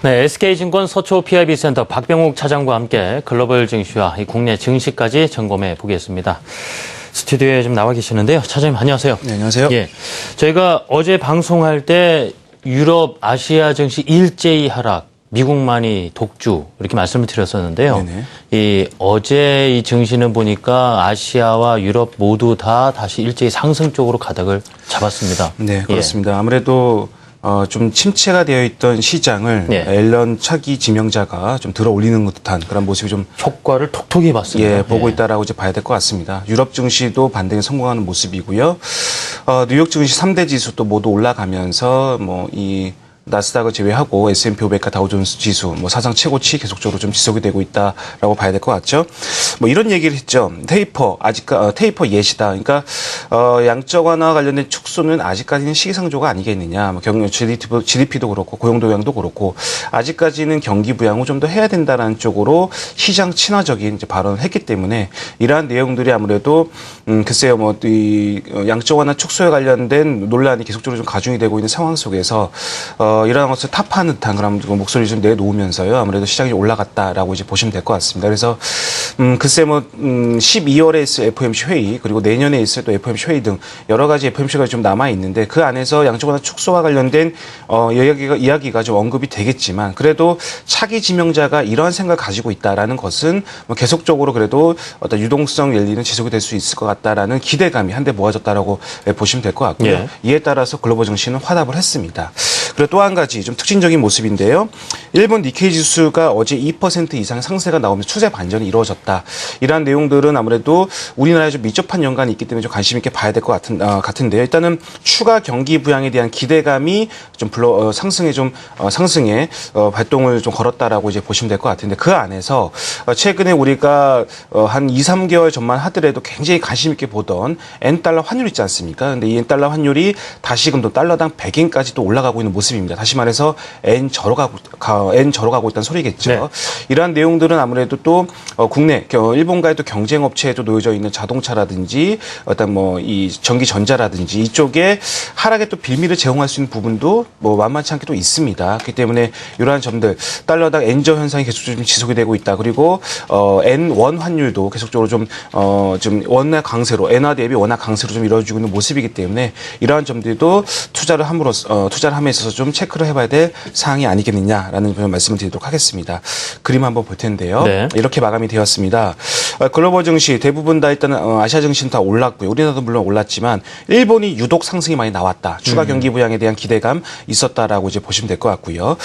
네, SK증권 서초 PIB센터 박병욱 차장과 함께 글로벌 증시와 국내 증시까지 점검해 보겠습니다. 스튜디오에 좀 나와 계시는데요. 차장님 안녕하세요. 네, 안녕하세요. 예, 저희가 어제 방송할 때 유럽, 아시아 증시 일제히 하락, 미국만이 독주 이렇게 말씀을 드렸었는데요. 네네. 이 어제 이 증시는 보니까 아시아와 유럽 모두 다 다시 일제히 상승 쪽으로 가닥을 잡았습니다. 네, 그렇습니다. 아무래도 좀 침체가 되어 있던 시장을 앨런 차기 지명자가 좀 들어 올리는 듯한 그런 모습이 좀 효과를 톡톡히 봤습니다. 보고 있다라고 이제 봐야 될 것 같습니다. 유럽 증시도 반등에 성공하는 모습이고요. 뉴욕 증시 3대 지수도 모두 올라가면서 이 나스닥을 제외하고 S&P 500과 다우존스 지수 사상 최고치 계속적으로 좀 지속이 되고 있다라고 봐야 될 것 같죠. 이런 얘기를 했죠. 테이퍼 예시다. 그러니까 양적 완화와 관련된 축소는 아직까지는 시기상조가 아니겠느냐. GDP도 그렇고 고용 동향도 그렇고 아직까지는 경기 부양을 좀 더 해야 된다라는 쪽으로 시장 친화적인 이제 발언을 했기 때문에 이러한 내용들이 아무래도 글쎄요 이 양적 완화 축소에 관련된 논란이 계속적으로 좀 가중이 되고 있는 상황 속에서 이러한 것을 타파하는 듯한 그런 목소리를 좀 내놓으면서요. 아무래도 시장이 올라갔다라고 이제 보시면 될 것 같습니다. 그래서 글쎄 12월에 있을 FOMC 회의 그리고 내년에 있을 또 FOMC 회의 등 여러 가지 FOMC가 좀 남아 있는데 그 안에서 양적 완화 축소와 관련된 이야기가 좀 언급이 되겠지만 그래도 차기 지명자가 이러한 생각을 가지고 있다라는 것은 계속적으로 그래도 어떤 유동성 랠리는 지속이 될 수 있을 것 같다라는 기대감이 한데 모아졌다라고 보시면 될 것 같고요. 예. 이에 따라서 글로벌 증시는 화답을 했습니다. 그리고 또 한 가지 좀 특징적인 모습인데요. 일본 니케이 지수가 어제 2% 이상 상세가 나오면서 추세 반전이 이루어졌다. 이러한 내용들은 아무래도 우리나라에 좀 밀접한 연관이 있기 때문에 좀 관심 있게 봐야 될 것 같은데요. 일단은 추가 경기 부양에 대한 기대감이 좀 상승에 발동을 좀 걸었다라고 이제 보시면 될 것 같은데 그 안에서 최근에 우리가 한 2, 3개월 전만 하더라도 굉장히 관심 있게 보던 엔달러 환율 있지 않습니까? 근데 이 엔달러 환율이 다시금 또 달러당 100엔까지 또 올라가고 있는 모습입니다. 다시 말해서 N 절로 가고 있다는 소리겠죠. 네. 이러한 내용들은 아무래도 또 국내 일본과의 또 경쟁 업체에도 놓여져 있는 자동차라든지 어떤 이 전기 전자라든지 이쪽에 하락에 또 빌미를 제공할 수 있는 부분도 만만치 않게 또 있습니다. 그렇기 때문에 이러한 점들 달러당 N저 현상이 계속적으로 좀 지속이 되고 있다. 그리고 N1 환율도 계속적으로 좀 원화 강세로 엔화 대비 원화 강세로 좀 이루어지고 있는 모습이기 때문에 이러한 점들도 투자를 함에 있어서 좀 체크를 해봐야 될 사항이 아니겠느냐라는 말씀을 드리도록 하겠습니다. 그림 한번 볼 텐데요. 네. 이렇게 마감이 되었습니다. 글로벌 증시 대부분 다 일단은 아시아 증시는 다 올랐고요. 우리나라도 물론 올랐지만 일본이 유독 상승이 많이 나왔다. 추가 경기 부양에 대한 기대감 있었다라고 이제 보시면 될 것 같고요.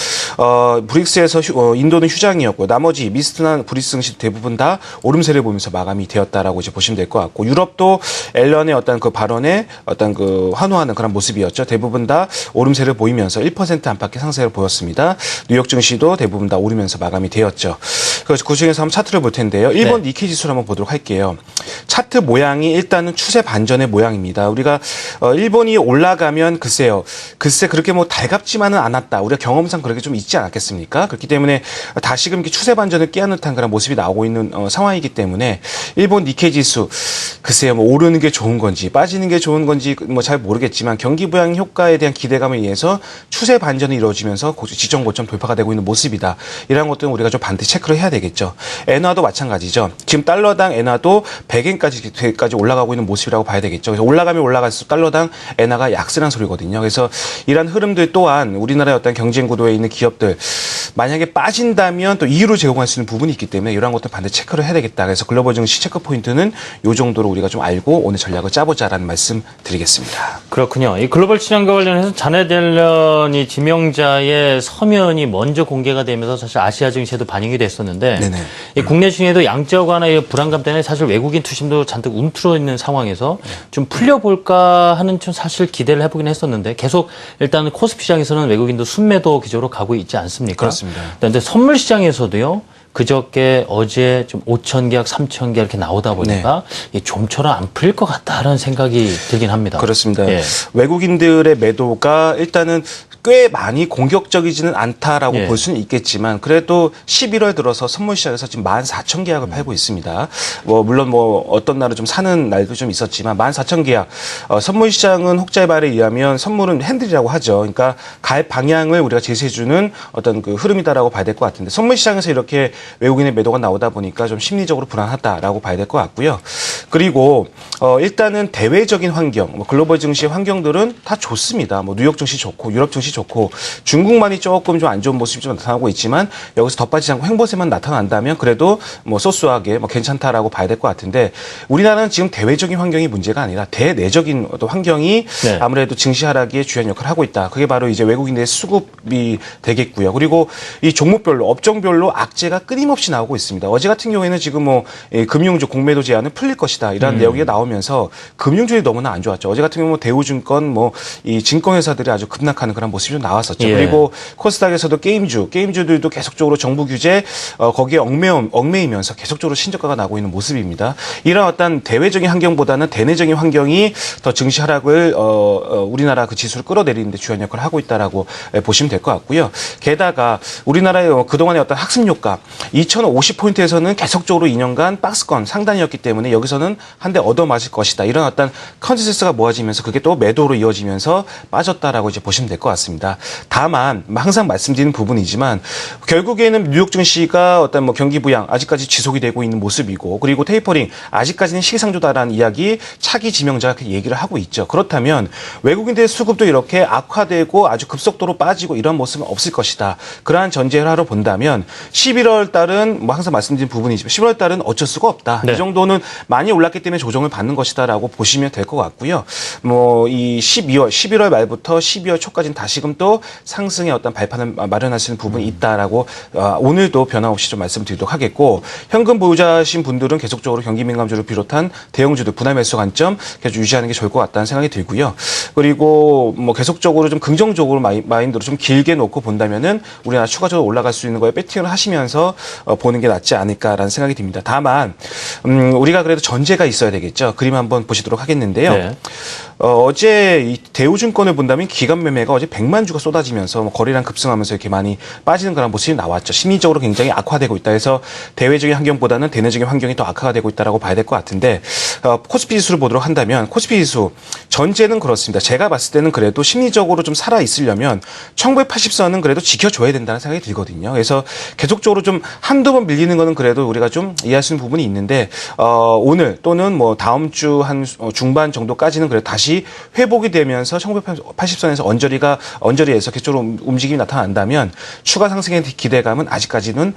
브릭스에서 인도는 휴장이었고 나머지 미스트나 브릭스 증시 대부분 다 오름세를 보면서 마감이 되었다라고 이제 보시면 될 것 같고 유럽도 앨런의 어떤 그 발언에 어떤 그 환호하는 그런 모습이었죠. 대부분 다 오름세를 보이면서 1% 안팎의 상승을 보였습니다. 뉴욕 증시도 대부분 다 오르면서 마감이 되었죠. 그래서 그 중에서 한번 차트를 볼 텐데요. 일본 니케이 지수를 한번 보도록 할게요. 차트 모양이 일단은 추세 반전의 모양입니다. 우리가 일본이 올라가면 글쎄 그렇게 달갑지만은 않았다. 우리가 경험상 그렇게 좀 있지 않았겠습니까? 그렇기 때문에 다시금 이렇게 추세 반전을 깨는 듯한 그런 모습이 나오고 있는 상황이기 때문에 일본 니케이 지수 글쎄요 오르는 게 좋은 건지 빠지는 게 좋은 건지 잘 모르겠지만 경기 부양 효과에 대한 기대감에 의해서 추세 반전이 이루어지면서 지정 고점 돌파가 되고 있는 모습이다. 이런 것들은 우리가 좀 반드시 체크를 해야 되겠죠. 엔화도 마찬가지죠. 지금 달러당 엔화도 100엔까지 올라가고 있는 모습이라고 봐야 되겠죠. 그래서 올라가면 올라갈수록 달러당 엔화가 약세란 소리거든요. 그래서 이러한 흐름들 또한 우리나라의 어떤 경쟁 구도에 있는 기업들 만약에 빠진다면 또 이유를 제공할 수 있는 부분이 있기 때문에 이러한 것들 반드시 체크를 해야 되겠다. 그래서 글로벌 증시 체크 포인트는 이 정도로 우리가 좀 알고 오늘 전략을 짜보자라는 말씀 드리겠습니다. 그렇군요. 이 글로벌 시장과 관련해서 자넷 옐런 이 지명자의 서면이 먼저 공개가 되면서 사실 아시아 증시에도 반영이 됐었는데 이 국내 시장에도 양적 완화의 불안감 때문에 사실 외국인 투심도 잔뜩 움트러 있는 상황에서 좀 풀려볼까 하는 좀 사실 기대를 해보긴 했었는데 계속 일단 코스피 시장에서는 외국인도 순매도 기조로 가고 있지 않습니까? 그렇습니다. 그런데 선물 시장에서도요. 그저께 어제 좀 5,000계약, 3,000계약 이렇게 나오다 보니까 좀처럼 안 풀릴 것 같다라는 생각이 들긴 합니다. 그렇습니다. 외국인들의 매도가 일단은 꽤 많이 공격적이지는 않다라고 예. 볼 수는 있겠지만 그래도 11월 들어서 선물 시장에서 지금 14,000계약을 팔고 있습니다. 물론 어떤 날은 좀 사는 날도 좀 있었지만 14,000계약. 선물 시장은 혹자의 말에 의하면 선물은 핸들이라고 하죠. 그러니까 갈 방향을 우리가 제시해주는 어떤 그 흐름이다라고 봐야 될 것 같은데 선물 시장에서 이렇게 외국인의 매도가 나오다 보니까 좀 심리적으로 불안하다라고 봐야 될 것 같고요. 그리고 일단은 대외적인 환경, 글로벌 증시 환경들은 다 좋습니다. 뉴욕 증시 좋고 유럽 증시 좋고 중국만이 조금 좀 안 좋은 모습이 좀 나타나고 있지만 여기서 덧빠지지 않고 횡보세만 나타난다면 그래도 소소하게 괜찮다라고 봐야 될 것 같은데 우리나라는 지금 대외적인 환경이 문제가 아니라 대내적인 어떤 환경이 네. 아무래도 증시 하락에 주요한 역할을 하고 있다. 그게 바로 이제 외국인들의 수급이 되겠고요. 그리고 이 종목별로 업종별로 악재가 끊임없이 나오고 있습니다. 어제 같은 경우에는 지금 금융주 공매도 제한은 풀릴 것이다. 이런 내용이 나오면서 금융주들이 너무나 안 좋았죠. 어제 같은 경우 대우증권 이 증권회사들이 아주 급락하는 그런 모습이 좀 나왔었죠. 예. 그리고 코스닥에서도 게임주들도 계속적으로 정부 규제 거기에 얽매이면서 계속적으로 신저가가 나고 있는 모습입니다. 이런 어떤 대외적인 환경보다는 대내적인 환경이 더 증시 하락을 우리나라 그 지수를 끌어내리는데 주요한 역할을 하고 있다라고 보시면 될 것 같고요. 게다가 우리나라의 그동안의 어떤 학습 효과 2,050포인트에서는 계속적으로 2년간 박스권 상단이었기 때문에 여기서는 한 대 얻어맞을 것이다. 이런 어떤 컨센서스가 모아지면서 그게 또 매도로 이어지면서 빠졌다라고 이제 보시면 될 것 같습니다. 다만 항상 말씀드리는 부분이지만 결국에는 뉴욕 증시가 어떤 경기 부양 아직까지 지속이 되고 있는 모습이고 그리고 테이퍼링 아직까지는 시기상조다라는 이야기 차기 지명자가 얘기를 하고 있죠. 그렇다면 외국인들의 수급도 이렇게 악화되고 아주 급속도로 빠지고 이런 모습은 없을 것이다. 그러한 전제를 하러 본다면 11월 달은 항상 말씀드린 부분이지만 11월 달은 어쩔 수가 없다. 네. 이 정도는 많이 올랐기 때문에 조정을 받는 것이다라고 보시면 될 것 같고요. 이 11월 말부터 12월 초까지는 다시금 또 상승의 어떤 발판을 마련할 수 있는 부분이 있다라고 오늘도 변함없이 좀 말씀드리도록 하겠고 현금 보유자신 분들은 계속적으로 경기 민감주를 비롯한 대형주들 분할 매수 관점 계속 유지하는 게 좋을 것 같다는 생각이 들고요. 그리고 계속적으로 좀 긍정적으로 마인드로 좀 길게 놓고 본다면은 우리나라 추가적으로 올라갈 수 있는 거에 배팅을 하시면서 보는 게 낫지 않을까라는 생각이 듭니다. 다만 우리가 그래도 전제가 있어야 되겠죠. 그림 한번 보시도록 하겠는데요. 네. 어제 이 대우증권을 본다면 기관 매매가 어제 100만 주가 쏟아지면서 거래량 급승하면서 이렇게 많이 빠지는 그런 모습이 나왔죠. 심리적으로 굉장히 악화되고 있다 해서 대외적인 환경보다는 대내적인 환경이 더 악화가 되고 있다라고 봐야 될 것 같은데 코스피 지수를 보도록 한다면 코스피 지수 전제는 그렇습니다. 제가 봤을 때는 그래도 심리적으로 좀 살아 있으려면 1980선은 그래도 지켜줘야 된다는 생각이 들거든요. 그래서 계속적으로 좀 한두 번 밀리는 거는 그래도 우리가 좀 이해할 수 있는 부분이 있는데 오늘 또는 다음 주 한 중반 정도까지는 그래도 다시 회복이 되면서 1980선에서 언저리에서 계속적으로 움직임이 나타난다면 추가 상승의 기대감은 아직까지는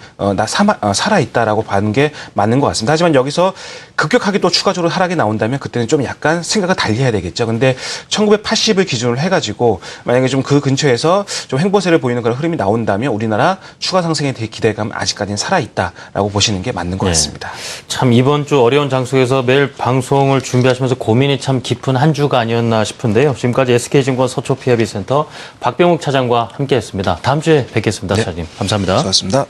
살아있다라고 봐는 게 맞는 것 같습니다. 하지만 여기서 급격하게 또 추가적으로 하락이 나온다면 그때는 좀 약간 생각을 달리해야 되겠죠. 근데 1980을 기준으로 해가지고 만약에 좀 그 근처에서 좀 횡보세를 보이는 그런 흐름이 나온다면 우리나라 추가 상승에 대해 기대감은 아직까지는 살아있다라고 보시는 게 맞는 것 같습니다. 참 이번 주 어려운 장 속에서 매일 방송을 준비하시면서 고민이 참 깊은 한 주가 아니었나 싶은데요. 지금까지 SK증권 서초PIB센터 박병욱 차장과 함께했습니다. 다음 주에 뵙겠습니다. 차장님. 감사합니다. 수고하셨습니다.